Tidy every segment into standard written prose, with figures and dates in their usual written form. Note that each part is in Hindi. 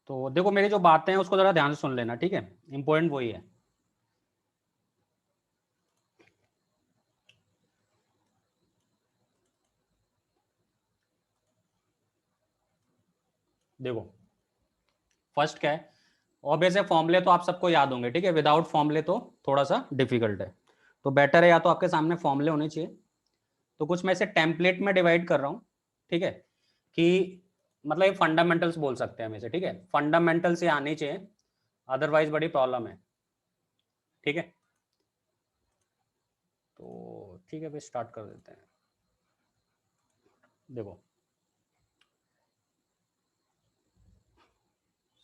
तो देखो मेरी जो बातें हैं उसको जरा ध्यान से सुन लेना, ठीक है, इंपॉर्टेंट वही है। देखो फर्स्ट क्या है, ऑब्वियस है फॉर्मूले तो आप सबको याद होंगे, ठीक है, विदाउट फॉर्मूले तो थोड़ा सा डिफिकल्ट है, तो बेटर है या तो आपके सामने फॉर्मूले होने चाहिए। तो कुछ मैं इसे टेम्पलेट में डिवाइड कर रहा हूँ, ठीक है, कि मतलब ये फंडामेंटल्स बोल सकते हैं हम इसे, ठीक है, फंडामेंटल्स ये आने चाहिए, अदरवाइज बड़ी प्रॉब्लम है, ठीक है। तो ठीक है, फिर स्टार्ट कर देते हैं। देखो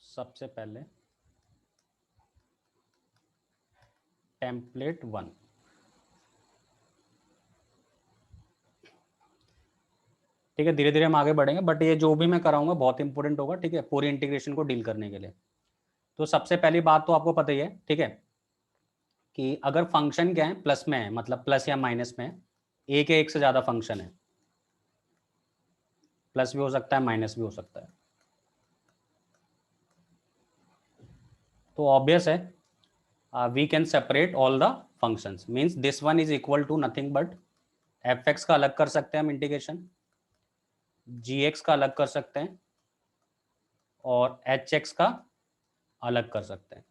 सबसे पहले टेम्पलेट 1, ठीक है, धीरे धीरे हम आगे बढ़ेंगे, बट ये जो भी मैं कराऊंगा बहुत इंपॉर्टेंट होगा, ठीक है, पूरी इंटीग्रेशन को डील करने के लिए। तो सबसे पहली बात तो आपको पता ही है, ठीक है, कि अगर फंक्शन क्या है, प्लस में है, मतलब प्लस या माइनस में है, एक या एक से ज्यादा फंक्शन है, प्लस भी हो सकता है माइनस भी हो सकता है, तो ऑब्वियस है we can separate all the functions, means this one is equal to nothing but f x का अलग कर सकते हैं हम इंटीग्रेशन, जी एक्स का अलग कर सकते हैं, और एच एक्स का अलग कर सकते हैं,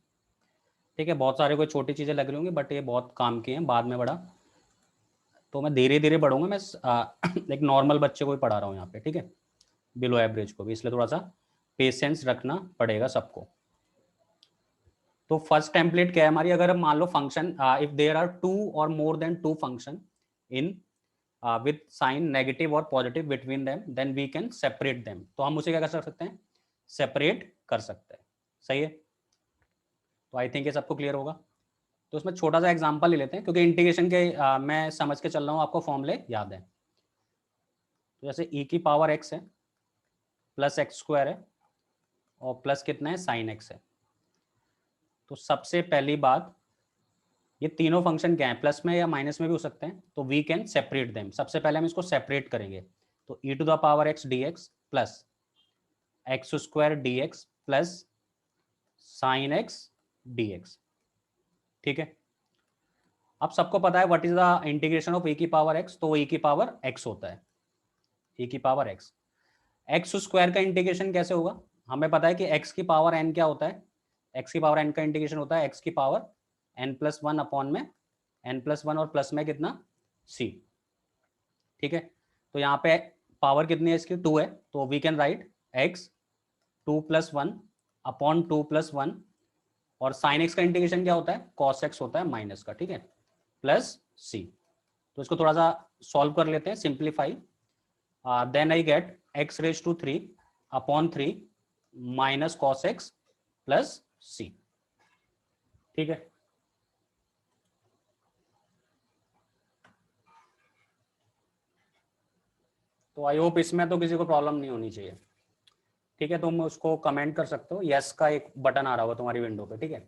ठीक है। बहुत सारे कोई छोटी चीजें लग रही होंगी बट ये बहुत काम की हैं, बाद में बड़ा, तो मैं धीरे धीरे बढ़ूंगा, मैं एक नॉर्मल बच्चे को ही पढ़ा रहा हूँ यहाँ पे, ठीक है, बिलो एवरेज को भी, इसलिए थोड़ा सा पेशेंस रखना पड़ेगा सबको। तो फर्स्ट टेम्पलेट क्या है हमारी, अगर मान लो function if there are two और more than two function in with sign negative और positive between them, then we can separate them, तो हम उसे क्या कर सकते हैं, सेपरेट कर सकते हैं, सही है। तो आई थिंक ये सबको क्लियर होगा। तो उसमें छोटा सा एग्जांपल ले लेते हैं, क्योंकि इंटीग्रेशन के मैं समझ के चल रहा हूँ, आपको फॉर्मूले याद है। तो जैसे e की पावर x है, प्लस एक्स स्क्वायर है, और प्लस कितना है साइन x है। तो सबसे पहली बात, ये तीनों फंक्शन क्या है, प्लस में या माइनस में भी हो सकते हैं, तो वी कैन सेपरेट देम। सबसे पहले हम इसको सेपरेट करेंगे, तो e to the power x dx plus x square d x plus sine x d x, ठीक है। अब सबको पता है what is the integration of e की पावर x, तो e की पावर x होता है, e की पावर x। एक्स स्क्वायर का इंटीग्रेशन कैसे होगा, हमें पता है कि x की पावर n क्या होता है, x की पावर n का इंटीग्रेशन होता है x की पावर n+1 अपॉन में n+1 और प्लस में कितना c, ठीक है। तो यहाँ पे पावर कितनी है इसकी, 2 है, तो we can write x 2+1 upon 2+1, और साइन x का इंटीग्रेशन क्या होता है, cos x होता है माइनस का, ठीक है, प्लस c। तो इसको थोड़ा सा सॉल्व कर लेते हैं, simplify, then I get x⁻³ upon 3 minus cos x plus c, ठीक है। तो आई होप इसमें तो किसी को प्रॉब्लम नहीं होनी चाहिए, ठीक है। तुम उसको कमेंट कर सकते हो, यस का एक बटन आ रहा होगा तुम्हारी विंडो पे, ठीक है।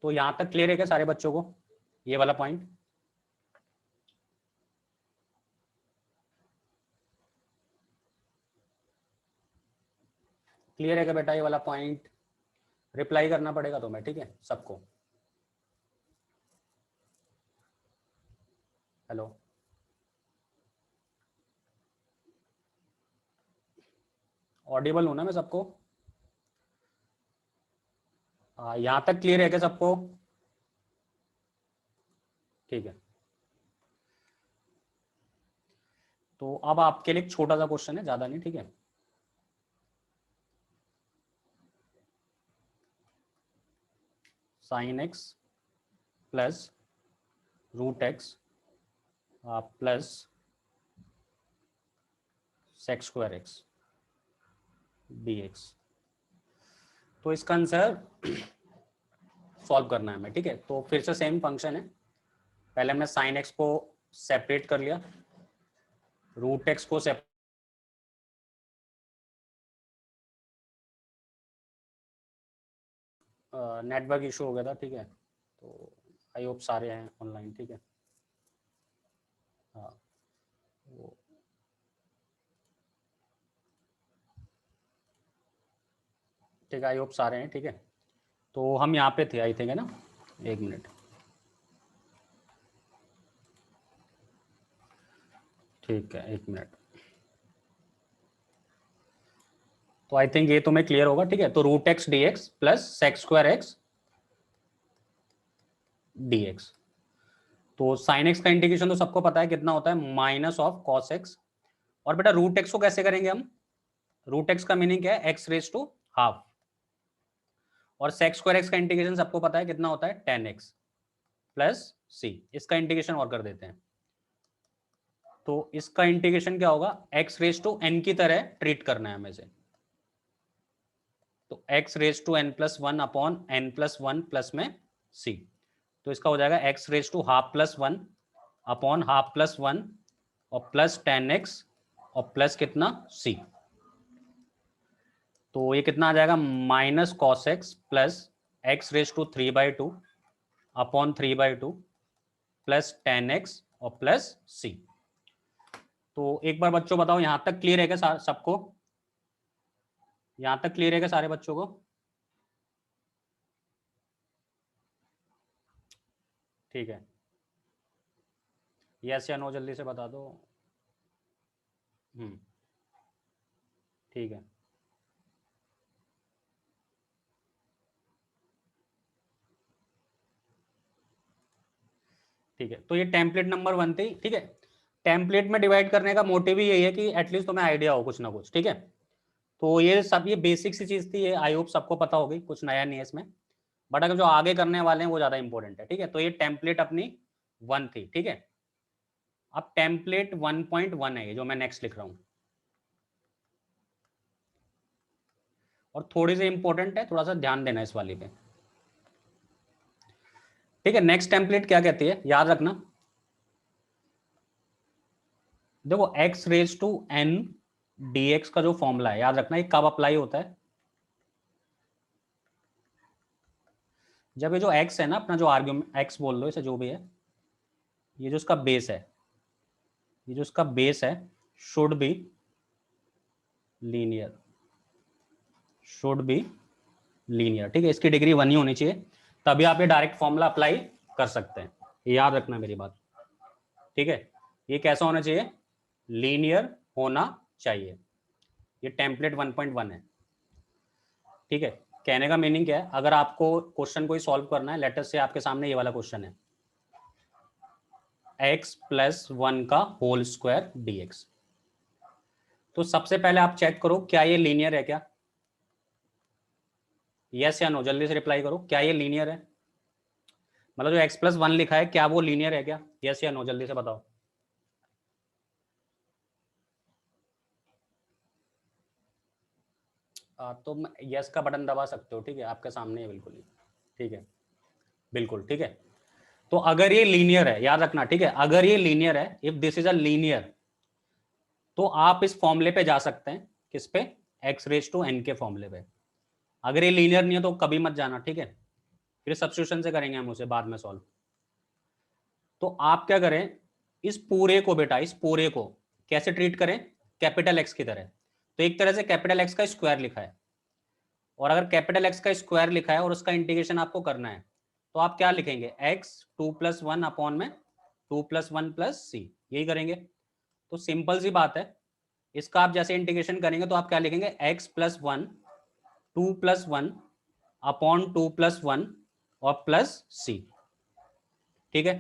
तो यहां तक क्लियर है क्या सारे बच्चों को, ये वाला पॉइंट? क्लियर है क्या बेटा ये वाला पॉइंट? रिप्लाई करना पड़ेगा तुम्हें, ठीक है, सबको। हेलो, ऑडिबल हूं ना मैं सबको? यहां तक क्लियर है क्या सबको? ठीक है। तो अब आपके लिए एक छोटा सा क्वेश्चन है, ज्यादा नहीं, ठीक है। Sine x plus root x plus sec square x d x, तो इसका आंसर सॉल्व करना है हमें, ठीक है। तो फिर से सेम फंक्शन है, पहले हमने साइन एक्स को सेपरेट कर लिया, रूट एक्स को नेटवर्क इशू हो गया था, ठीक है, तो आई होप सारे हैं ऑनलाइन, ठीक है। हाँ, ठीक है, आई होप सारे हैं। ठीक है, तो हम यहाँ पे थे आई थिंक, है ना। एक मिनट, ठीक है, एक मिनट। तो आई थिंक ये तुम्हें क्लियर होगा। ठीक है, तो root x d x plus sec square x d x. तो साइन एक्स का इंटीग्रेशन तो सबको पता है कितना होता है, माइनस ऑफ कॉस एक्स। और बेटा रूट एक्स को कैसे करेंगे हम? रूट एक्स का मीनिंग क्या है? X raise to half. और सेक्स स्क्वायर एक्स का इंटीग्रेशन सबको पता है कितना होता है, टेन एक्स प्लस सी। इसका इंटीग्रेशन और कर देते हैं। तो इसका इंटीग्रेशन क्या होगा? एक्स रेज टू एन की तरह ट्रीट करना है हमें से। तो x raise to n plus one upon n plus one plus में सी। तो इसका हो जाएगा x raise to half plus one upon half plus one और प्लस टेन एक्स और प्लस कितना, सी। तो ये कितना आ जाएगा, minus cos x plus x raise to three by two upon three by two plus ten x और प्लस सी। तो एक बार बच्चों बताओ, यहां तक क्लियर है क्या सबको? यहां तक क्लियर है क्या सारे बच्चों को? ठीक है, यस या नो जल्दी से बता दो। हम्म, ठीक है। ठीक है, तो ये टेम्पलेट नंबर वन थी। ठीक है, टेम्पलेट में डिवाइड करने का मोटिव ही यही है कि एटलीस्ट तुम्हें आइडिया हो कुछ ना कुछ। ठीक है, तो ये सब ये बेसिक सी चीज थी, ये आई होप सबको पता होगी, कुछ नया नहीं है इसमें। बट अगर जो आगे करने वाले हैं वो ज्यादा इंपॉर्टेंट है। ठीक है, तो ये टेम्पलेट अपनी वन थी। ठीक है, अब टेम्पलेट 1.1 है ये जो मैं नेक्स्ट लिख रहा हूं, और थोड़ी सी इंपॉर्टेंट है, थोड़ा सा ध्यान देना इस वाली पे। ठीक है, नेक्स्ट टेम्पलेट क्या कहती है याद रखना। देखो x raise to n d x का जो फॉर्मूला है याद रखना, ये कब अप्लाई होता है? जब ये जो एक्स है ना, अपना जो आर्ग्यूमेंट एक्स बोल लो इसे, जो भी है, ये जो इसका बेस है, ये जो इसका बेस है, should be linear, should be linear. ठीक है, इसकी डिग्री वन ही होनी चाहिए, तभी आप ये डायरेक्ट फॉर्मूला अप्लाई कर सकते हैं। ये याद रखना मेरी बात। ठीक है, ये कैसा होना चाहिए? लीनियर होना चाहिए। ये टेम्पलेट 1.1 है। ठीक है, कहने का मीनिंग क्या है, अगर आपको क्वेश्चन कोई सॉल्व करना है, लेटर से आपके सामने ये वाला क्वेश्चन है, एक्स प्लस वन का होल स्क्वायर डीएक्स, तो सबसे पहले आप चेक करो क्या ये लीनियर है क्या। यस या नो जल्दी से रिप्लाई करो, क्या ये लीनियर है? मतलब जो एक्स प्लस वन लिखा है क्या वो लीनियर है क्या? यस या नो जल्दी से बताओ। तो यस का बटन दबा सकते हो। ठीक है, आपके सामने है बिल्कुल ही। ठीक है, बिल्कुल ठीक है। तो अगर ये लीनियर है, याद रखना। ठीक है, अगर ये लीनियर है, if this is a linear, तो आप इस फॉर्मूले पे जा सकते हैं। किस पे? एक्स रेज टू एन के फॉर्मूले पे। अगर ये लीनियर नहीं है तो कभी मत जाना। ठीक है, फिर सब्स्टिट्यूशन से करेंगे हम उसे बाद में सॉल्व। तो आप क्या करें, इस पूरे को बेटा, इस पूरे को कैसे ट्रीट करें? कैपिटल एक्स की तरह। तो एक तरह से कैपिटल एक्स का स्क्वायर लिखा है, और अगर कैपिटल एक्स का स्क्वायर लिखा है और उसका इंटीग्रेशन आपको करना है, तो आप क्या लिखेंगे? X to plus one upon में टू प्लस वन प्लस सी, यही करेंगे। तो सिंपल सी बात है, इसका आप जैसे इंटीग्रेशन करेंगे तो आप क्या लिखेंगे? X plus one two plus one upon two plus one और प्लस सी। ठीक है,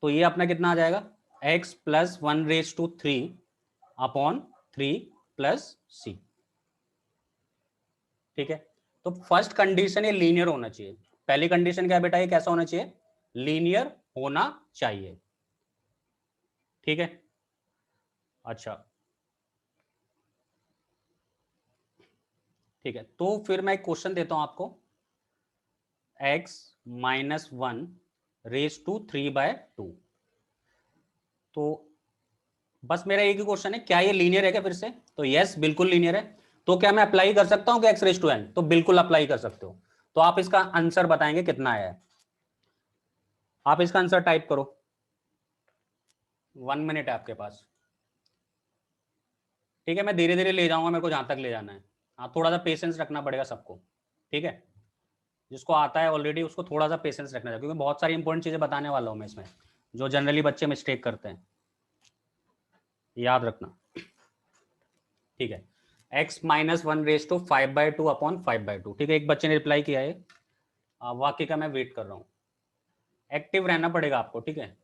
तो ये अपना कितना आ जाएगा? X plus one raise to three upon three plus c. ठीक है, तो फर्स्ट कंडीशन ये लीनियर होना चाहिए। पहली कंडीशन क्या है बेटा, ये कैसा होना चाहिए? लीनियर होना चाहिए। ठीक है, अच्छा ठीक है, तो फिर मैं एक क्वेश्चन देता हूं आपको। X minus one raise to three by two. तो बस मेरा एक ही क्वेश्चन है, क्या ये लीनियर है क्या? फिर से तो यस बिल्कुल लीनियर है। तो क्या मैं अप्लाई कर सकता हूं कि एक्स रेज टू एन? तो बिल्कुल अप्लाई कर सकते हो। तो आप इसका आंसर बताएंगे कितना आया है? आप इसका आंसर टाइप करो, 1 मिनट है आपके पास। ठीक है, मैं धीरे धीरे ले जाऊंगा, मेरे को जहां तक ले जाना है। हाँ, थोड़ा सा पेशेंस रखना पड़ेगा सबको, ठीक है। जिसको आता है ऑलरेडी उसको थोड़ा सा पेशेंस रखना चाहिए, क्योंकि बहुत सारी इंपॉर्टेंट चीज़ें बताने वाला हूँ मैं इसमें, जो जनरली बच्चे मिस्टेक करते हैं, याद रखना, ठीक है। x-1 रेज टू 5/2 अपॉन 5/2, ठीक है। एक बच्चे ने रिप्लाई किया है, वाक्य का मैं वेट कर रहा हूँ। एक्टिव रहना पड़ेगा आपको, ठीक है,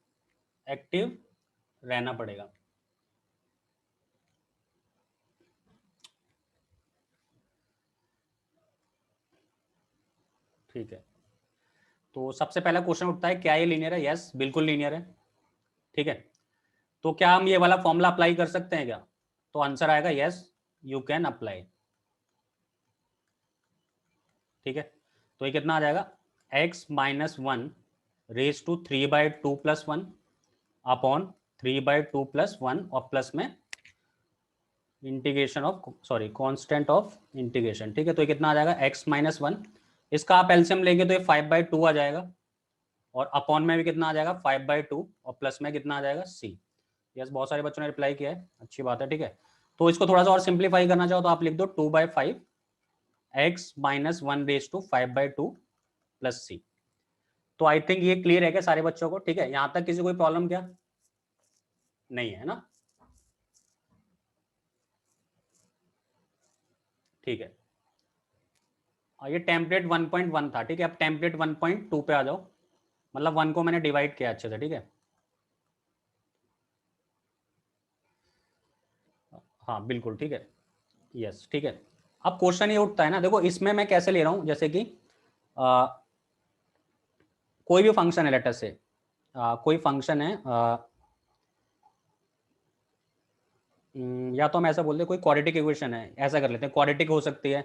एक्टिव रहना पड़ेगा। ठीक है, तो सबसे पहला क्वेश्चन उठता है, क्या ये लीनियर है? यस, बिल्कुल लीनियर है, ठीक है। तो क्या हम ये वाला फॉर्मूला अप्लाई कर सकते हैं क्या? तो आंसर आएगा यस, यू कैन अप्लाई, ठीक है। तो ये कितना आ जाएगा, x-1 रेज टू 3/2 + 1 अपॉन 3/2 + 1 और प्लस में integration of, sorry, constant of integration, ठीक है। तो ये कितना आ जाएगा, x-1, इसका आप एलसीएम लेंगे तो ये 5/2 आ जाएगा, और अपॉन में भी कितना आ जाएगा, 5/2, और प्लस में कितना आ जाएगा, c। यस, बहुत सारे बच्चों ने रिप्लाई किया है, अच्छी बात है, ठीक है। तो इसको थोड़ा सा और सिंप्लीफाई करना चाहो तो आप लिख दो 2/5 x-1 रेज टू 5/2 + c। तो आई थिंक ये क्लियर है क्या सारे बच्चों को? ठीक है, यहां तक किसी कोई प्रॉब्लम क्या नहीं है ना? ठीक है, ये टेम्पलेट 1.1 था, ठीक है। अब टेम्पलेट 1.2 पे आ जाओ, मतलब 1 को मैंने डिवाइड किया अच्छे से, ठीक है। हाँ बिल्कुल, ठीक है, यस, ठीक है। अब क्वेश्चन ये उठता है ना, देखो इसमें मैं कैसे ले रहा हूं, जैसे कि कोई भी फंक्शन है, लेटर से कोई फंक्शन है, या तो हम ऐसा बोलते हैं कोई क्वाड्रेटिक इक्वेशन है, ऐसा कर लेते हैं, क्वाड्रेटिक हो सकती है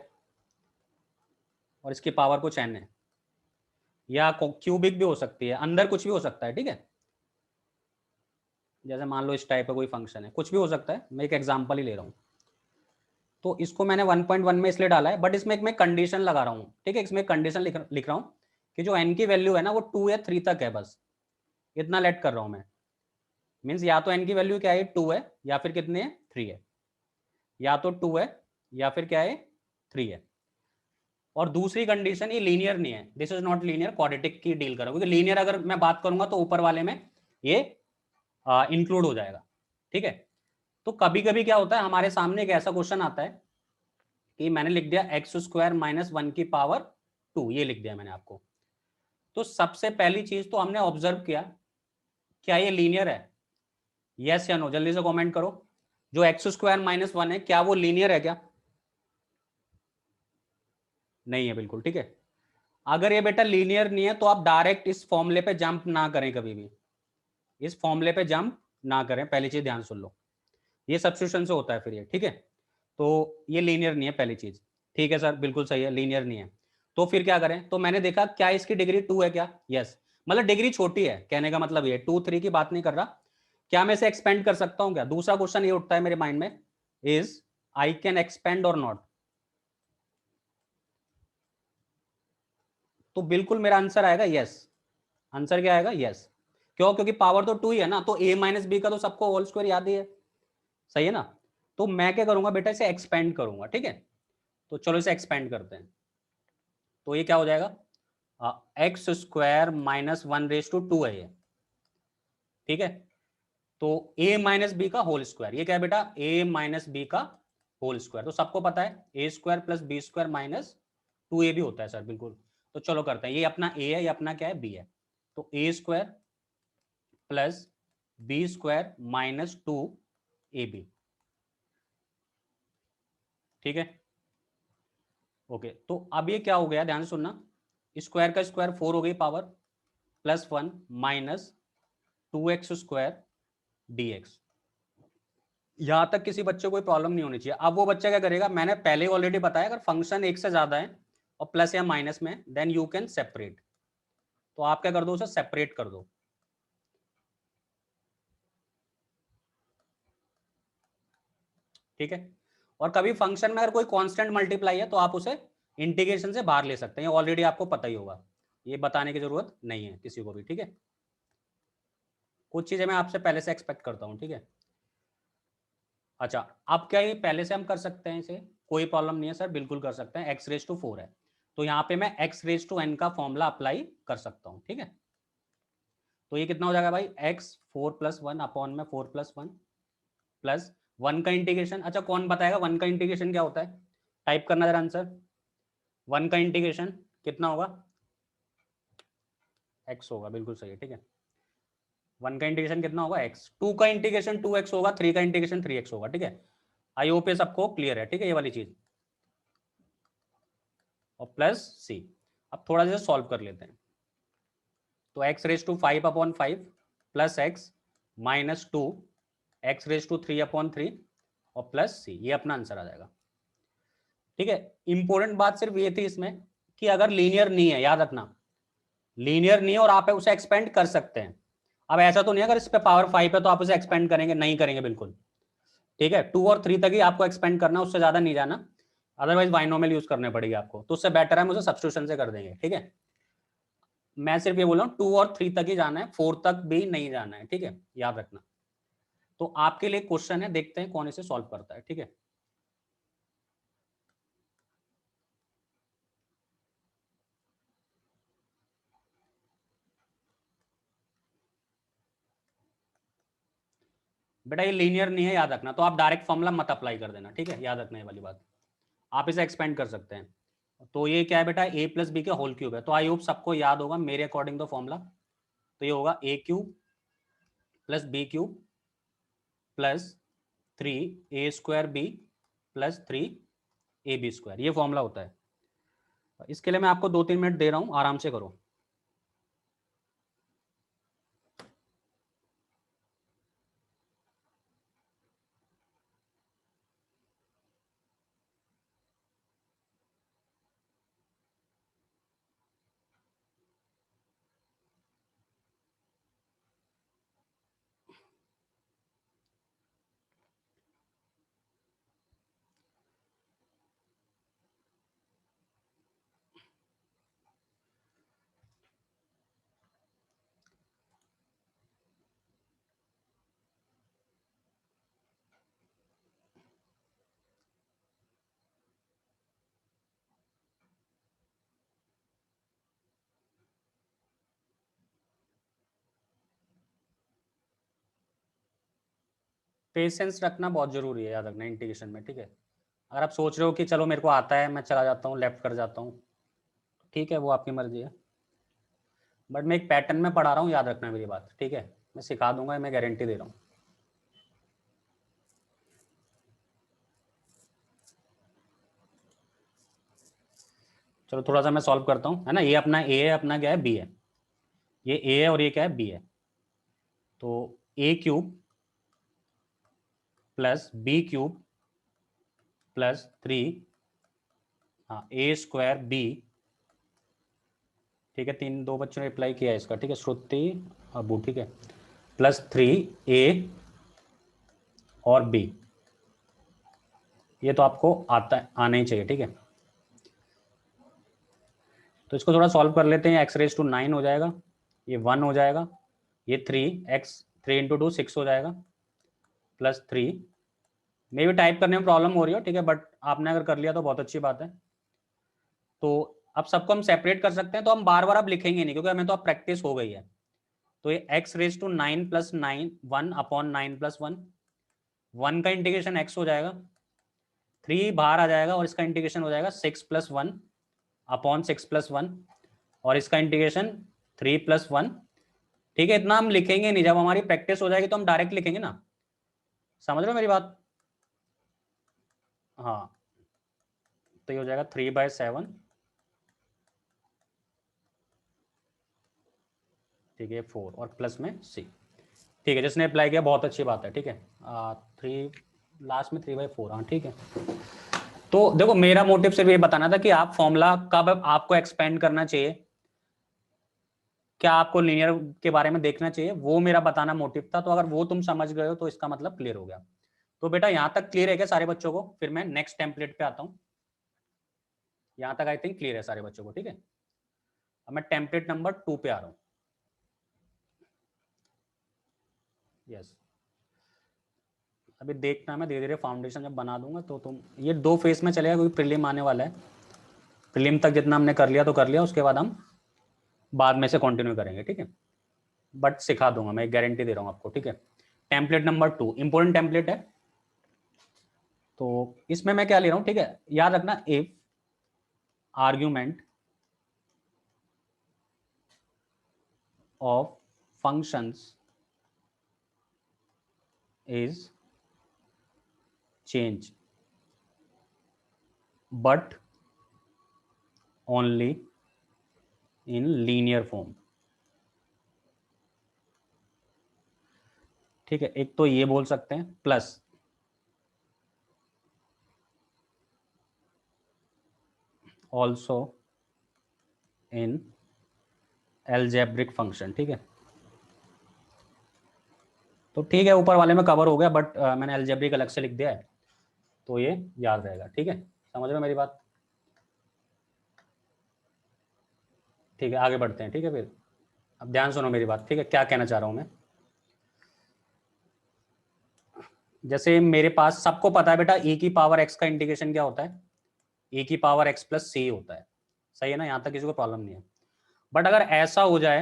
और इसकी पावर कुछ n है, या क्यूबिक भी हो सकती है, अंदर कुछ भी हो सकता है, ठीक है। जैसे मान लो इस टाइप का कोई फंक्शन है, कुछ भी हो सकता है, मैं एक एग्जांपल ही ले रहा हूँ। तो इसको मैंने 1.1 में इसलिए डाला है, बट इसमें एक मैं कंडीशन लगा रहा हूँ, ठीक है। इसमें कंडीशन लिख रहा हूँ कि जो n की वैल्यू है ना वो 2 या 3 तक है, बस इतना लेट कर रहा हूँ मैं। मीन्स या तो n की वैल्यू क्या है, 2 है, या फिर कितने है, 3 है, या तो 2 है या फिर क्या है, 3 है। और दूसरी कंडीशन, ये लीनियर नहीं है, this is not linear, quadratic की डील करो, क्योंकि लीनियर अगर मैं बात करूंगा तो ऊपर वाले में ये इंक्लूड हो जाएगा, ठीक है। तो कभी कभी क्या होता है, हमारे सामने एक ऐसा क्वेश्चन आता है कि मैंने लिख दिया x² - 1 की पावर 2, ये लिख दिया मैंने आपको। तो सबसे पहली चीज तो हमने ऑब्जर्व किया, क्या ये लीनियर है? यस या नो, जल्दी से कमेंट करो। जो x² - 1 है, क्या वो लीनियर है क्या? नहीं है, बिल्कुल, ठीक है। अगर ये बेटा लीनियर नहीं है तो आप डायरेक्ट इस फॉर्मूले पे जंप ना करें, कभी भी इस फॉर्मूले पे जंप ना करें, पहली चीज ध्यान सुन लो, ये सब्स्टिट्यूशन से होता है फिर ये, ठीक है। तो ये लीनियर नहीं है पहली चीज, ठीक है सर, बिल्कुल सही है, लीनियर नहीं है। तो फिर क्या करें, तो मैंने देखा क्या इसकी डिग्री 2 है क्या? यस, मतलब डिग्री छोटी है, कहने का मतलब ये 2 3 की बात नहीं कर रहा। क्या मैं इसे एक्सपेंड कर सकता हूं क्या? दूसरा क्वेश्चन ये उठता है मेरे माइंड में, इज आई कैन एक्सपेंड और नॉट? तो बिल्कुल मेरा आंसर आएगा यस। आंसर क्या आएगा? यस। क्यों? क्योंकि पावर तो 2 ही है ना, तो a - b का तो सबको होल स्क्वायर याद ही है, सही है ना। तो मैं क्या करूंगा बेटा, इसे एक्सपेंड करूंगा, ठीक है। तो चलो इसे एक्सपेंड करते हैं, तो ये क्या हो जाएगा, x² - 1 रेज टू 2 है ये, ठीक है। तो a - b का होल स्क्वायर, ये क्या है बेटा, a - b का होल स्क्वायर। तो सबको पता है a² + b² - 2a भी होता है सर, बिल्कुल। तो चलो करते हैं, ये अपना a है, ये अपना क्या है, b है। तो a² + b² - 2ab, ठीक है। ओके, तो अब ये क्या हो गया, ध्यान से सुनना, स्क्वायर का स्क्वायर 4 हो गई पावर, +1 - 2x² dx। यहां तक किसी बच्चे को कोई प्रॉब्लम नहीं होनी चाहिए। अब वो बच्चा क्या करेगा, मैंने पहले ऑलरेडी बताया, अगर फंक्शन एक से ज्यादा है और प्लस या माइनस में, देन यू कैन सेपरेट। तो आप क्या कर दो, उसे सेपरेट कर दो, ठीक है। और कभी फंक्शन में अगर कोई कांस्टेंट मल्टीप्लाई है तो आप उसे इंटीग्रेशन से बाहर ले सकते हैं, ऑलरेडी आपको पता ही होगा, ये बताने की जरूरत नहीं है किसी को भी, ठीक है। कुछ चीजें मैं आपसे पहले से एक्सपेक्ट करता हूं, ठीक है। अच्छा, अब क्या ये पहले से हम कर सकते हैं इसे, कोई प्रॉब्लम नहीं है सर, बिल्कुल कर सकते हैं। एक्स रेज टू 4 है तो यहाँ पे मैं एक्स रेज टू एन का फॉर्मूला अप्लाई कर सकता हूँ, ठीक है। तो ये कितना हो जाएगा भाई, एक्स 4+1 अपॉन में 4+1 प्लस 1 का इंटीग्रेशन। अच्छा कौन बताएगा 1 का इंटीग्रेशन क्या होता है, टाइप करना जरा आंसर। 1 का इंटीग्रेशन कितना होगा, x होगा, बिल्कुल सही है, ठीक है। 1 का इंटीग्रेशन कितना होगा x, 2 का इंटीग्रेशन 2x होगा, 3 का इंटीग्रेशन 3x होगा, ठीक है। आई होप ये सबको क्लियर है, ठीक है, ये वाली चीज। और प्लस सी, अब थोड़ा सा सॉल्व कर लेते हैं। तो x raise to 5/5 plus x minus 2 x raise to 3/3 और प्लस सी, ये अपना आंसर आ जाएगा, ठीक है। इंपॉर्टेंट बात सिर्फ ये थी इसमें कि अगर लीनियर नहीं है, याद रखना लीनियर नहीं है और आप उसे एक्सपेंड कर सकते हैं। अब ऐसा तो नहीं है अगर इस पे पावर 5 है तो आप उसे एक्सपेंड करेंगे, नहीं करेंगे बिल्कुल, ठीक है। 2 और 3 तक ही आपको एक्सपेंड करना, उससे ज्यादा नहीं जाना, अदरवाइज बाइनोमियल यूज करने पड़ेगी आपको, तो उससे बेटर है मुझे सब्स्टिट्यूशन से कर देंगे, ठीक है। मैं सिर्फ ये बोल रहा हूँ 2 और 3 तक ही जाना है, 4 तक भी नहीं जाना है, ठीक है, याद रखना। तो आपके लिए क्वेश्चन है, देखते हैं कौन इसे सॉल्व करता है, ठीक है। बेटा ये लीनियर नहीं है, याद रखना, तो आप डायरेक्ट फॉर्मूला मत अप्लाई कर देना, ठीक है, याद रखना ये वाली बात। आप इसे एक्सपेंड कर सकते हैं। तो ये क्या है बेटा, a प्लस बी का होल क्यूब है, तो आई होप सबको याद होगा मेरे अकॉर्डिंग तो फॉर्मूला। तो ये होगा a³ plus b³ plus 3a² b plus 3ab², ये फॉर्मूला होता है। इसके लिए मैं आपको 2-3 मिनट दे रहा हूं, आराम से करो। पेशेंस रखना बहुत जरूरी है, याद रखना इंटीग्रेशन में, ठीक है। अगर आप सोच रहे हो कि चलो मेरे को आता है, मैं चला जाता हूँ, लेफ्ट कर जाता हूँ, ठीक है, वो आपकी मर्जी है, बट मैं एक पैटर्न में पढ़ा रहा हूँ, याद रखना मेरी बात, ठीक है। मैं सिखा दूंगा, मैं गारंटी दे रहा हूँ। चलो थोड़ा सा मैं सॉल्व करता हूँ, है ना। ये अपना ए है, अपना क्या है, बी है। ये ए है और ये क्या है, बी है। तो a³ प्लस b³ प्लस 3, हाँ a²b, ठीक है। 2 बच्चों ने रिप्लाई किया है इसका, ठीक है, श्रुति अबू, ठीक है, प्लस 3a और b। ये तो आपको आना ही चाहिए, ठीक है। तो इसको थोड़ा सॉल्व कर लेते हैं। एक्स रेज टू 9 हो जाएगा, ये 1 हो जाएगा, ये 3 × 2 6 हो जाएगा, प्लस 3। मे भी टाइप करने में प्रॉब्लम हो रही हो, ठीक है, बट आपने अगर कर लिया तो बहुत अच्छी बात है। तो अब सबको हम सेपरेट कर सकते हैं, तो हम बार बार अब लिखेंगे नहीं क्योंकि हमें तो अब प्रैक्टिस हो गई है। तो ये एक्स रेज टू 9 + 9 1/9 + 1, 1 का इंटीग्रेशन x हो जाएगा, 3 बाहर आ जाएगा और इसका इंटीग्रेशन हो जाएगा 6+1/6 + 1, और इसका इंटीग्रेशन 3+1, ठीक है। इतना हम लिखेंगे नहीं, जब हमारी प्रैक्टिस हो जाएगी तो हम डायरेक्ट लिखेंगे ना, समझ रहे हो मेरी बात। हाँ, तो ये हो जाएगा 3/7, ठीक है, 4 और प्लस में सी, ठीक है। जिसने अप्लाई किया बहुत अच्छी बात है, ठीक है। 3 लास्ट में 3/4, हाँ ठीक है। तो देखो मेरा मोटिव सिर्फ ये बताना था कि आप फॉर्मूला कब आपको एक्सपेंड करना चाहिए, क्या आपको लीनियर के बारे में देखना चाहिए, वो मेरा बताना मोटिव था। तो अगर वो तुम समझ गए हो तो इसका मतलब क्लियर हो गया। तो बेटा यहां तक क्लियर है क्या सारे बच्चों को, फिर मैं नेक्स्ट टेम्पलेट पे आता हूं। यहां तक आई थिंक क्लियर है सारे बच्चों को, ठीक है। अब मैं टेम्पलेट नंबर 2 पे आ रहा हूं। यस, अभी देखना, मैं धीरे धीरे फाउंडेशन जब बना दूंगा तो तुम, ये 2 फेज में चलेगा क्योंकि प्रीलिम आने वाला है। प्रीलिम तक जितना हमने कर लिया तो कर लिया, उसके बाद हम बाद में से कंटिन्यू करेंगे, ठीक है। बट सिखा दूंगा मैं, एक गारंटी दे रहा हूँ आपको, ठीक है। टेम्पलेट नंबर 2 इंपोर्टेंट टेम्पलेट है, तो इसमें मैं क्या ले रहा हूँ, ठीक है। याद रखना, if argument of functions is change but only in linear form, ठीक है। एक तो ये बोल सकते हैं, plus also in algebraic function, ठीक है। तो ठीक है, ऊपर वाले में कवर हो गया, बट मैंने एल्जेब्रिक अलग से लिख दिया है, तो ये याद रहेगा, ठीक है। समझ रहे हो मेरी बात? ठीक है, आगे बढ़ते हैं, ठीक है। फिर अब ध्यान सुनो मेरी बात, ठीक है, क्या कहना चाह रहा हूं मैं। जैसे मेरे पास, सबको पता है बेटा, e की पावर x का इंटीग्रेशन क्या होता है, e की पावर x प्लस सी होता है, सही है ना, यहां तक किसी को प्रॉब्लम नहीं है। बट अगर ऐसा हो जाए,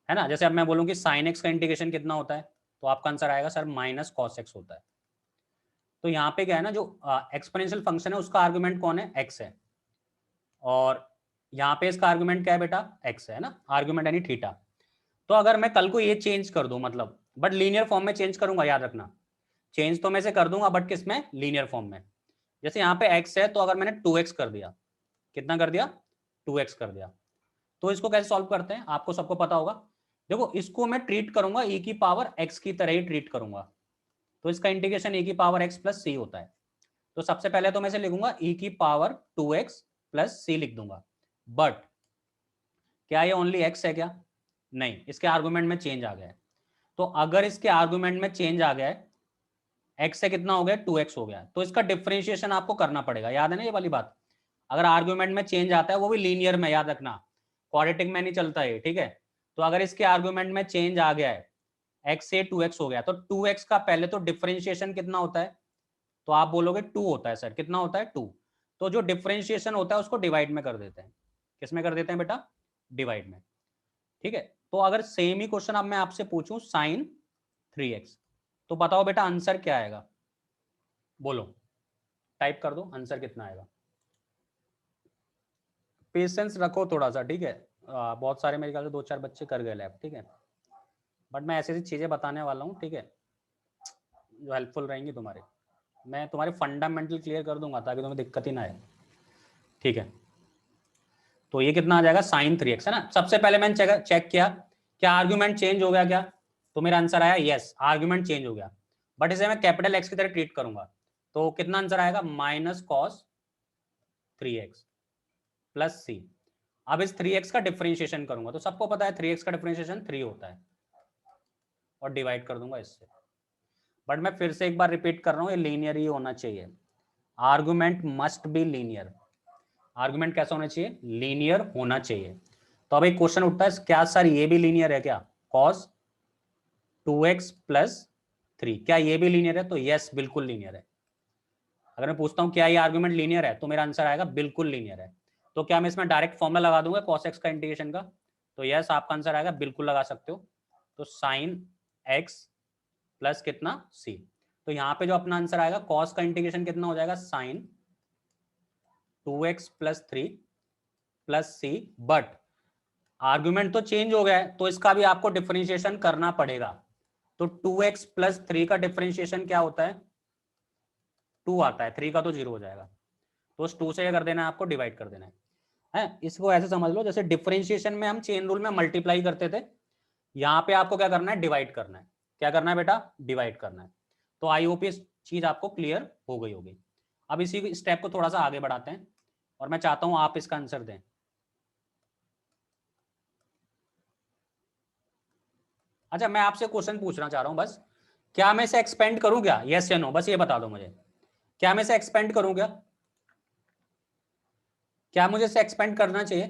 है ना, जैसे अब मैं बोलूं कि साइन एक्स का इंटीग्रेशन कितना होता है, तो आपका आंसर आएगा सर माइनस कॉस एक्स होता है। तो यहाँ पे क्या है ना, जो एक्सपोनेंशियल फंक्शन है उसका आर्गुमेंट कौन है, एक्स है, और यहाँ पे इसका आर्गुमेंट क्या है बेटा, एक्स है ना, आर्गुमेंट यानी थीटा। तो अगर मैं कल को ये चेंज कर दूं, मतलब बट लीनियर फॉर्म में चेंज करूंगा, याद रखना, चेंज तो मैं से कर दूंगा बट किस में, लीनियर फॉर्म में। जैसे यहाँ पे एक्स है, तो अगर मैंने 2x कर दिया, कितना कर दिया, 2x कर दिया, तो इसको कैसे सॉल्व करते हैं, आपको सबको पता होगा। देखो, इसको मैं ट्रीट करूंगा e की पावर x की तरह ही ट्रीट करूंगा, तो इसका इंटीग्रेशन e की पावर x प्लस सी होता है। तो सबसे पहले तो मैं इसे लिखूंगा e की पावर 2x प्लस सी लिख दूंगा, बट क्या ये ओनली x है क्या, नहीं, इसके आर्गुमेंट में चेंज आ गया है। तो अगर इसके आर्गुमेंट में चेंज आ गया है, x से कितना हो गया, 2x हो गया, तो इसका डिफरेंशिएशन आपको करना पड़ेगा, याद है ना ये वाली बात। अगर आर्गुमेंट में चेंज आता है, वो भी लीनियर में, याद रखना, क्वाड्रेटिक में नहीं चलता है, ठीक है। तो अगर इसके आर्गुमेंट में चेंज आ गया है, x से 2x हो गया, तो 2x का पहले तो डिफरेंशिएशन कितना होता है, तो आप बोलोगे 2 होता है सर, कितना होता है 2। तो जो डिफरेंशिएशन होता है उसको डिवाइड में कर देते हैं, किस में कर देते हैं बेटा, डिवाइड में, ठीक है। तो अगर सेम ही क्वेश्चन अब मैं आपसे पूछूं साइन 3x, तो बताओ बेटा आंसर क्या आएगा, बोलो, टाइप कर दो, आंसर कितना आएगा। पेशेंस रखो थोड़ा सा, ठीक है। बहुत सारे मेरे ख्याल से 2-4 बच्चे कर गए लैब, ठीक है। बट मैं ऐसी ऐसी चीजें बताने वाला हूँ, ठीक है, जो हेल्पफुल रहेंगी तुम्हारे। मैं तुम्हारे फंडामेंटल क्लियर कर दूंगा ताकि तुम्हें दिक्कत ही ना आए, ठीक है। तो ये कितना आ जाएगा, साइन 3x, है ना। सबसे पहले मैंने चेक किया क्या आर्ग्यूमेंट चेंज हो गया क्या, तो मेरा आंसर आया यस, आर्ग्यूमेंट चेंज हो गया, बट इसे मैं कैपिटल एक्स की तरह ट्रीट करूंगा, तो कितना आंसर आएगा, माइनस कॉस 3x प्लस सी। अब इस 3x का डिफरेंशिएशन करूंगा, तो सबको पता है 3x का डिफरेंशिएशन 3 होता है, और डिवाइड कर दूंगा इससे। बट मैं फिर से एक बार रिपीट कर रहा हूं, ये लीनियर ही होना चाहिए, argument must be linear. Argument कैसा होना चाहिए, लीनियर होना चाहिए। तो अब एक क्वेश्चन उठता है, क्या सर ये भी लीनियर है क्या, cos 2x प्लस 3, क्या ये भी लीनियर है, तो यस बिल्कुल लीनियर है। अगर मैं पूछता हूं क्या ये आर्गुमेंट लीनियर है, तो मेरा आंसर आएगा बिल्कुल लीनियर है। तो क्या मैं इसमें डायरेक्ट फॉर्मूला लगा दूंगा cos x का इंटीग्रेशन का, तो यस आपका आंसर आएगा, बिल्कुल लगा सकते हो। तो साइन x प्लस कितना c, तो यहाँ पे जो अपना आंसर आएगा cos का इंटीग्रेशन कितना हो जाएगा, sine 2x plus 3 plus c, but argument तो चेंज हो गया है, तो इसका भी आपको डिफरेंशिएशन करना पड़ेगा। तो 2x प्लस 3 का डिफरेंशिएशन क्या होता है, 2 आता है, 3 का तो 0 हो जाएगा, तो उस 2 से क्या कर देना है, आपको डिवाइड कर देना है। इसको ऐसे समझ लो, जैसे डिफरेंशिएशन में हम चेन रूल में मल्टीप्लाई करते थे, यहाँ पे आपको क्या करना है, डिवाइड करना है। क्या करना है बेटा, डिवाइड करना है। तो आई होप इस चीज आपको क्लियर हो गई होगी। अब इसी स्टेप को थोड़ा सा आगे बढ़ाते हैं, और मैं चाहता हूं आप इसका आंसर दें। अच्छा, मैं आपसे क्वेश्चन पूछना चाह रहा हूं बस, क्या मैं इसे एक्सपेंड करूं क्या, यस या नो, बस ये बता दो मुझे, क्या मैं इसे एक्सपेंड करूं क्या मुझे इसे एक्सपेंड करना चाहिए,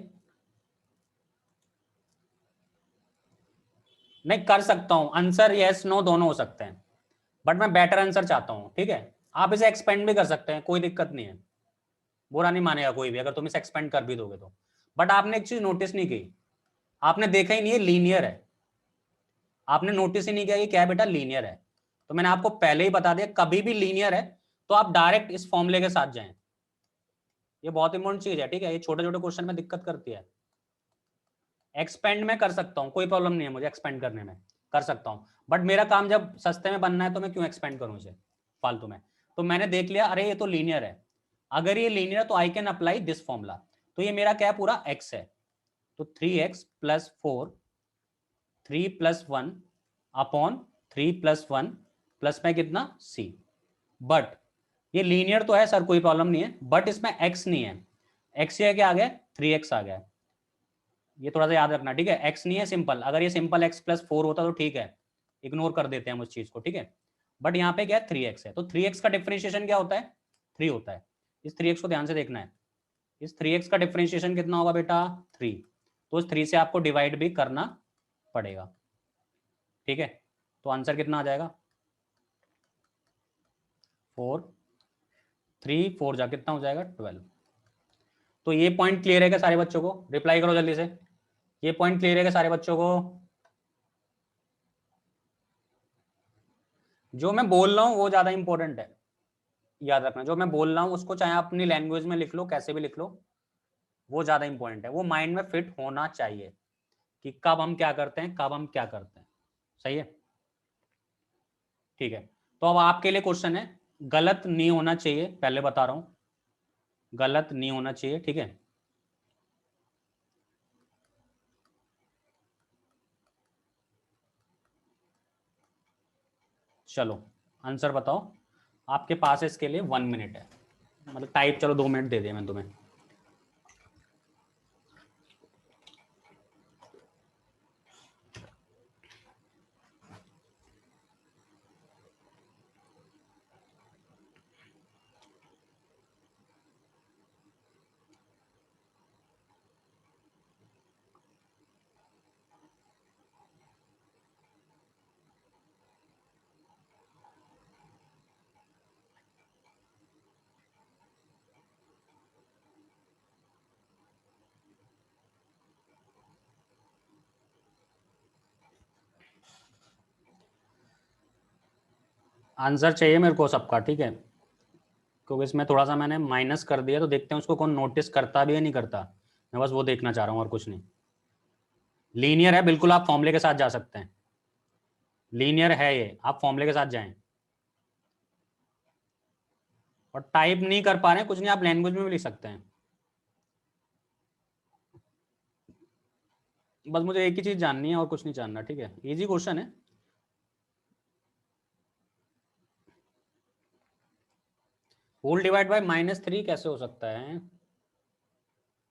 नहीं कर सकता हूं, आंसर यस नो दोनों हो सकते हैं। बट मैं बेटर आंसर चाहता हूँ, ठीक है। आप इसे एक्सपेंड भी कर सकते हैं, कोई दिक्कत नहीं है, बुरा नहीं मानेगा कोई भी अगर तुम इसे एक्सपेंड कर भी दोगे तो। बट आपने एक चीज नोटिस नहीं की, आपने देखा ही नहीं है लीनियर है, आपने नोटिस ही नहीं किया कि क्या है बेटा, लीनियर है। तो मैंने आपको पहले ही बता दिया, कभी भी लीनियर है तो आप डायरेक्ट इस फॉर्मूले के साथ जाएं। ये बहुत इंपॉर्टेंट चीज है, ठीक है, ये छोटे छोटे क्वेश्चन में दिक्कत करती है। एक्सपेंड में कर सकता हूँ, कोई प्रॉब्लम नहीं है मुझे एक्सपेंड करने में, कर सकता हूँ, बट मेरा काम जब सस्ते में बनना है तो मैं क्यों एक्सपेंड करूँ इसे फालतू में। तो मैंने देख लिया, अरे ये तो लीनियर है, अगर ये लीनियर है तो I can apply this formula. तो ये मेरा क्या है, पूरा एक्स है, तो 3x+4, 3+1 अपॉन 3+1 प्लस में कितना c। बट ये लीनियर तो है सर, कोई प्रॉब्लम नहीं है, बट इसमें x नहीं है, x ये क्या आ गया, 3x आ गया। ये थोड़ा सा याद रखना, ठीक है, x नहीं है सिंपल, अगर ये सिंपल x+4 होता तो ठीक है, इग्नोर कर देते हैं हम उस चीज को, ठीक है। बट यहाँ पे क्या है, 3x है, तो 3x का डिफरेंशिएशन क्या होता है, 3 होता है। इस 3x को ध्यान से देखना है, इस 3x का डिफरेंशिएशन कितना होगा बेटा, 3। तो इस 3 से आपको डिवाइड भी करना पड़ेगा, ठीक है। तो आंसर कितना आ जाएगा, 4, 3 4 जा कितना हो जाएगा, 12। तो ये पॉइंट क्लियर है क्या सारे बच्चों को, रिप्लाई करो जल्दी से, ये पॉइंट क्लियर है क्या सारे बच्चों को। जो मैं बोल रहा हूँ वो ज्यादा इंपॉर्टेंट है, याद रखना, जो मैं बोल रहा हूँ उसको चाहे आप अपनी लैंग्वेज में लिख लो, कैसे भी लिख लो, वो ज्यादा इंपॉर्टेंट है, वो माइंड में फिट होना चाहिए कि कब हम क्या करते हैं, कब हम क्या करते हैं, सही है, ठीक है। तो अब आपके लिए क्वेश्चन है, गलत नहीं होना चाहिए, पहले बता रहा हूं, गलत नहीं होना चाहिए, ठीक है। चलो आंसर बताओ, आपके पास इसके लिए 1 मिनट है, मतलब टाइप, चलो 2 मिनट दे दिया मैं तुम्हें। आंसर चाहिए मेरे को सबका, ठीक है, क्योंकि इसमें थोड़ा सा मैंने माइनस कर दिया, तो देखते हैं उसको कौन नोटिस करता भी है नहीं करता, मैं बस वो देखना चाह रहा हूँ और कुछ नहीं। लीनियर है बिल्कुल, आप फॉर्मूले के साथ जा सकते हैं, लीनियर है ये, आप फॉर्मूले के साथ जाएं। और टाइप नहीं कर पा रहे हैं, कुछ नहीं, आप लैंग्वेज में भी लिख सकते हैं। बस मुझे एक ही चीज जाननी है और कुछ नहीं जानना, ठीक है, इजी क्वेश्चन है। होल डिवाइड बाय -3 कैसे हो सकता है,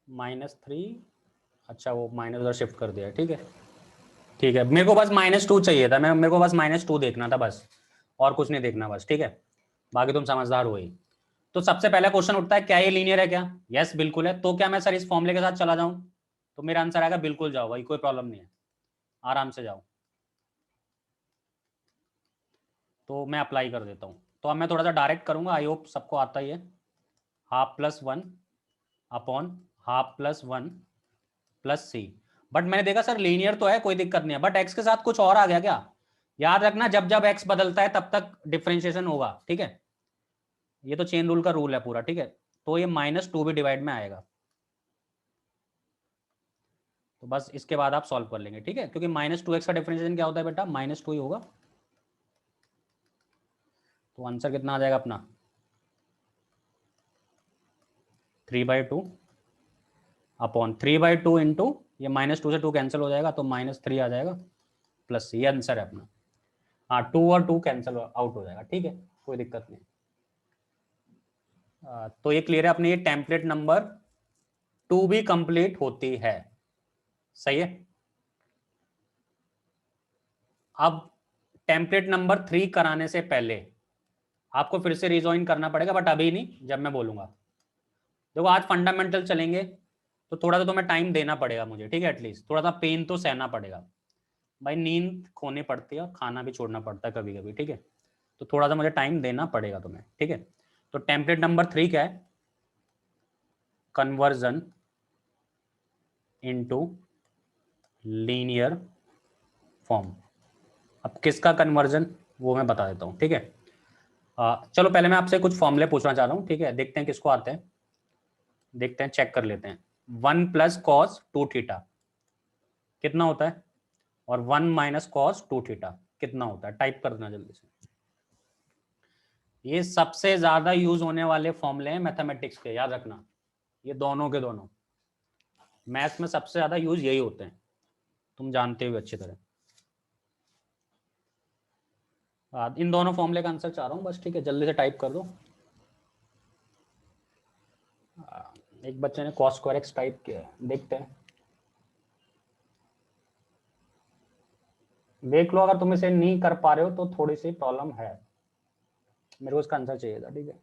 -3, अच्छा वो माइनस उधर शिफ्ट कर दिया, ठीक है, ठीक है, मेरे को बस -2 चाहिए था, मैं मेरे को बस -2 देखना था बस, और कुछ नहीं देखना बस, ठीक है, बाकी तुम समझदार हो ही। तो सबसे पहला क्वेश्चन उठता है, क्या ये लीनियर है क्या, यस बिल्कुल है, तो क्या मैं सर इस फॉर्मूले के साथ चला जाऊं, तो मेरा आंसर आएगा बिल्कुल जाओ भाई, कोई प्रॉब्लम नहीं है, आराम से जाओ। तो मैं अप्लाई कर देता हूँ, तो अब मैं थोड़ा सा डायरेक्ट करूंगा, आई होप सबको आता ही है, 1/2 अपॉन 1/2 प्लस सी। बट मैंने देखा सर लीनियर तो है, कोई दिक्कत नहीं है, बट एक्स के साथ कुछ और आ गया क्या, याद रखना जब जब एक्स बदलता है तब तक डिफरेंशिएशन होगा, ठीक है, ये तो चेन रूल का रूल है पूरा, ठीक है। तो ये -2 भी डिवाइड में आएगा, तो बस इसके बाद आप सॉल्व कर लेंगे, ठीक है, क्योंकि -2x का डिफरेंशिएशन क्या होता है बेटा, -2 ही होगा। तो आंसर कितना आ जाएगा अपना, 3/2 अपॉन 3/2 इंटू, ये -2 से 2 कैंसिल हो जाएगा, तो -3 आ जाएगा, प्लस ये आंसर है अपना। हाँ 2 और 2 कैंसिल आउट हो जाएगा, ठीक है, कोई दिक्कत नहीं। तो ये क्लियर है, अपनी ये टेम्पलेट नंबर 2 भी कंप्लीट होती है, सही है। अब टेम्पलेट नंबर 3 कराने से पहले आपको फिर से रिजॉइन करना पड़ेगा, बट अभी नहीं, जब मैं बोलूंगा। देखो आज फंडामेंटल चलेंगे, तो थोड़ा सा तुम्हें टाइम देना पड़ेगा मुझे, ठीक है, एटलीस्ट थोड़ा सा पेन तो सहना पड़ेगा भाई, नींद खोनी पड़ती है और खाना भी छोड़ना पड़ता है कभी कभी, ठीक है। तो थोड़ा सा मुझे टाइम देना पड़ेगा तुम्हें, ठीक है। तो टेम्पलेट नंबर 3 क्या है? Conversion into linear form. अब किसका कन्वर्जन वो मैं बता देता हूँ, ठीक है। चलो पहले मैं आपसे कुछ फॉर्मूले पूछना चाह रहा हूँ, ठीक है, देखते हैं किसको आते हैं, देखते हैं, चेक कर लेते हैं। 1 प्लस कॉस 2 थीटा कितना होता है, और 1 माइनस कॉस 2 थीटा कितना होता है? टाइप कर देना जल्दी से। ये सबसे ज्यादा यूज होने वाले फॉर्मूले हैं मैथमेटिक्स के, याद रखना, ये दोनों के दोनों मैथ्स में सबसे ज्यादा यूज यही होते हैं, तुम जानते हो अच्छी तरह। इन दोनों फॉर्मूले का आंसर चाह रहा हूँ बस, ठीक है, जल्दी से टाइप कर दो। एक बच्चे ने कॉस स्क्वायर एक्स टाइप किया है, देखते हैं, देख लो, अगर तुम इसे नहीं कर पा रहे हो तो थोड़ी सी प्रॉब्लम है, मेरे को इसका आंसर चाहिए था, ठीक है।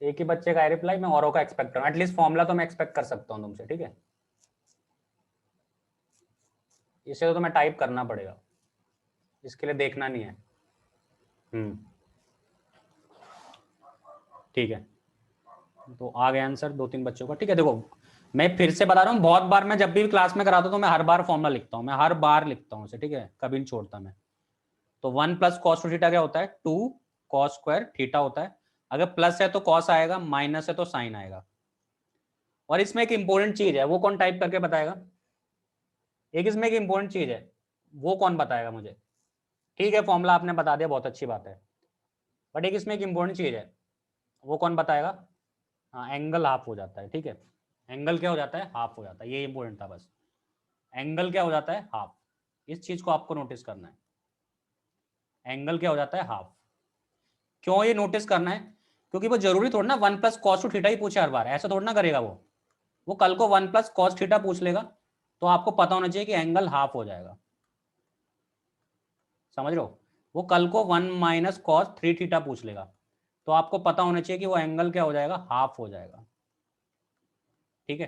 एक ही बच्चे का रिप्लाई, मैं औरों का एक्सपेक्ट कर रहा हूँ, एटलीस्ट फॉर्मूला तो मैं एक्सपेक्ट कर सकता हूँ तुमसे, ठीक है। इसे तो तुम्हें टाइप करना पड़ेगा, इसके लिए देखना नहीं है। ठीक है, तो आ गया आंसर 2-3 बच्चों का, ठीक है। देखो मैं फिर से बता रहा हूँ, बहुत बार मैं जब भी क्लास में कराता हूँ तो मैं हर बार फॉर्मूला लिखता हूँ, मैं हर बार लिखता हूँ उसे, ठीक है, कभी नहीं छोड़ता मैं। तो 1 प्लस कॉस टू थीटा क्या होता है? 2 कॉस स्क्वायर थीटा होता है। अगर प्लस है तो कॉस आएगा, माइनस है तो साइन आएगा। और इसमें एक इंपॉर्टेंट चीज है, वो कौन टाइप करके बताएगा? एक इसमें एक इंपॉर्टेंट चीज है, वो कौन बताएगा मुझे? ठीक है, फॉर्मूला आपने बता दिया, बहुत अच्छी बात है, बट एक इसमें एक इंपॉर्टेंट चीज है, वो कौन बताएगा? हाँ, एंगल हाफ हो जाता है, ठीक है। एंगल क्या हो जाता है? हाफ हो जाता है, ये इंपॉर्टेंट था बस। एंगल क्या हो जाता है? हाफ। इस चीज को आपको नोटिस करना है, एंगल क्या हो जाता है? हाफ। क्यों ये नोटिस करना है? क्योंकि वो जरूरी थोड़ा ना 1 प्लस कॉस टू थीटा ही पूछे हर बार, ऐसा थोड़ा ना करेगा वो कल को 1 प्लस कॉस थीटा पूछ लेगा, तो आपको पता होना चाहिए कि एंगल हाफ हो जाएगा, समझ रहे हो। वो कल को 1 माइनस कॉस 3 थीटा पूछ लेगा, तो आपको पता होना चाहिए कि वो एंगल क्या हो जाएगा? हाफ हो जाएगा, ठीक है।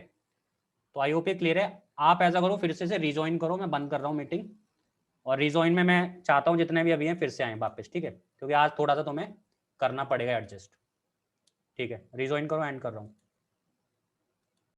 तो आई होप ये क्लियर है। आप ऐसा करो, फिर से रिजॉइन करो, मैं बंद कर रहा हूँ मीटिंग, और रिजॉइन में मैं चाहता हूँ जितने भी अभी हैं फिर से आए वापस, ठीक है, क्योंकि आज थोड़ा सा तुम्हें करना पड़ेगा एडजस्ट, ठीक है। रिजॉइन करो, एंड कर रहा हूँ।